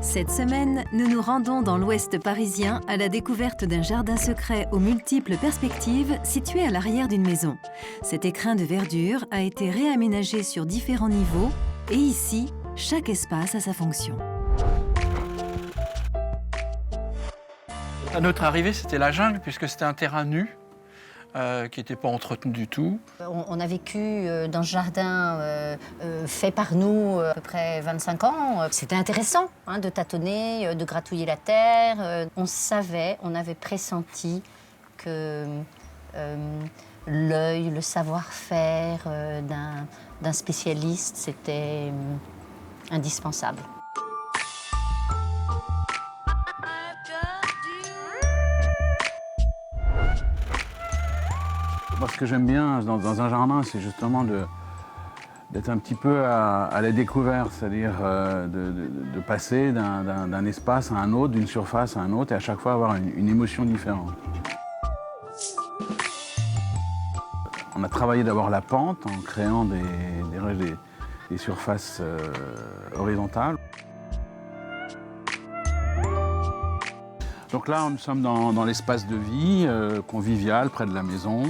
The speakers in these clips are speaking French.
Cette semaine, nous nous rendons dans l'ouest parisien à la découverte d'un jardin secret aux multiples perspectives situé à l'arrière d'une maison. Cet écrin de verdure a été réaménagé sur différents niveaux et ici, chaque espace a sa fonction. À notre arrivée, c'était la jungle puisque c'était un terrain nu qui n'était pas entretenu du tout. On a vécu dans ce jardin fait par nous à peu près 25 ans. C'était intéressant de tâtonner, de gratouiller la terre. On savait, on avait pressenti que l'œil, le savoir-faire d'un spécialiste, c'était indispensable. Moi, ce que j'aime bien dans un jardin, c'est justement d'être un petit peu à la découverte, c'est-à-dire de passer d'un espace à un autre, d'une surface à un autre, et à chaque fois avoir une émotion différente. On a travaillé d'abord la pente en créant des surfaces horizontales. Donc là, nous sommes dans l'espace de vie convivial près de la maison.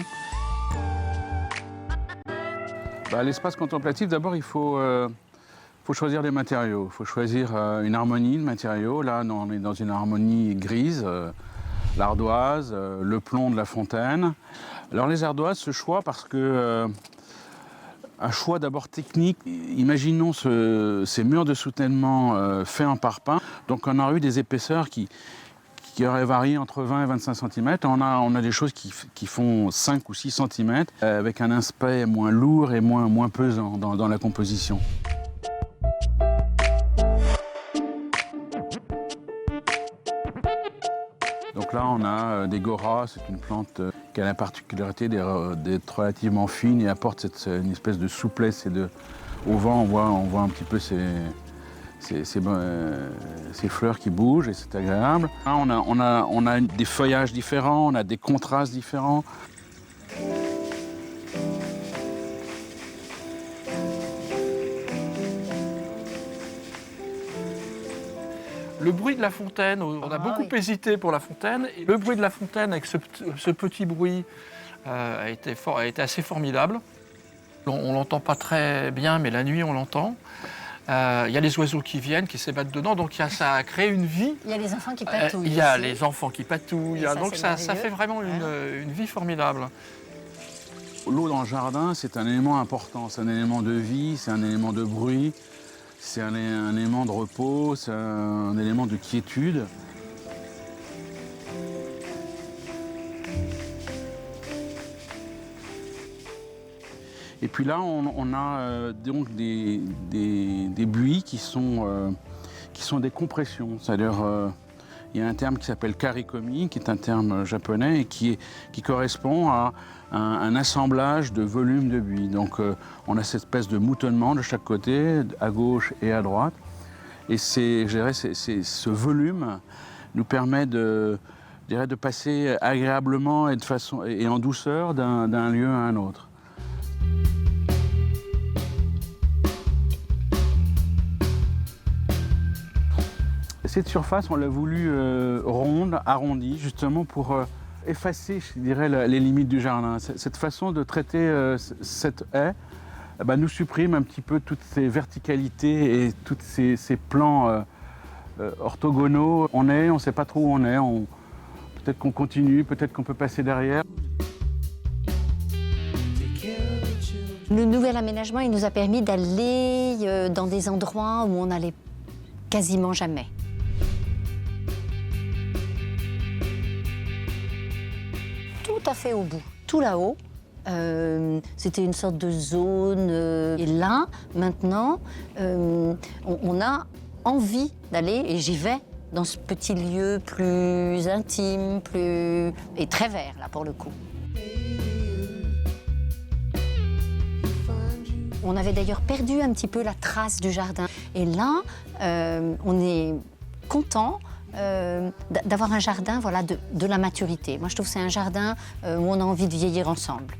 L'espace contemplatif, d'abord, il faut choisir des matériaux. Il faut choisir une harmonie de matériaux. Là, on est dans une harmonie grise, l'ardoise, le plomb de la fontaine. Alors les ardoises, ce choix, parce que un choix d'abord technique. Imaginons ces murs de soutènement faits en parpaing. Donc on a eu des épaisseurs qui auraient varié entre 20 et 25 cm. On a des choses qui font 5 ou 6 cm, avec un aspect moins lourd et moins pesant dans la composition. Donc là, on a des goras, c'est une plante qui a la particularité d'être relativement fine et apporte une espèce de souplesse. Au vent, on voit un petit peu ces fleurs qui bougent et c'est agréable. Là, on a des feuillages différents, on a des contrastes différents. Le bruit de la fontaine, on a beaucoup hésité pour la fontaine. Et le bruit de la fontaine avec ce petit bruit a été assez formidable. On ne l'entend pas très bien, mais la nuit on l'entend. Il y a les oiseaux qui viennent, qui s'ébattent dedans, donc ça a créé une vie. Il y a les enfants qui patouillent. Il y a les enfants qui patouillent, donc ça fait vraiment Ouais. une vie formidable. L'eau dans le jardin, c'est un élément important, c'est un élément de vie, c'est un élément de bruit, c'est un élément de repos, c'est un élément de quiétude. Et puis là, on a donc des buis qui sont des compressions. C'est-à-dire, il y a un terme qui s'appelle karikomi, qui est un terme japonais et qui correspond à un assemblage de volumes de buis. Donc, on a cette espèce de moutonnement de chaque côté, à gauche et à droite. Et ce volume nous permet de passer agréablement et en douceur d'un lieu à un autre. Cette surface, on l'a voulu ronde, arrondie, justement pour effacer, je dirais, les limites du jardin. Cette façon de traiter cette haie nous supprime un petit peu toutes ces verticalités et tous ces plans orthogonaux. On ne sait pas trop où on est. Peut-être qu'on continue, peut-être qu'on peut passer derrière. Le nouvel aménagement, il nous a permis d'aller dans des endroits où on n'allait quasiment jamais. Tout à fait au bout, tout là-haut. C'était une sorte de zone. Et là, maintenant, on a envie d'aller, et j'y vais, dans ce petit lieu plus intime, et très vert, là, pour le coup. On avait d'ailleurs perdu un petit peu la trace du jardin. Et là, on est content d'avoir un jardin, voilà, de la maturité. Moi, je trouve que c'est un jardin où on a envie de vieillir ensemble.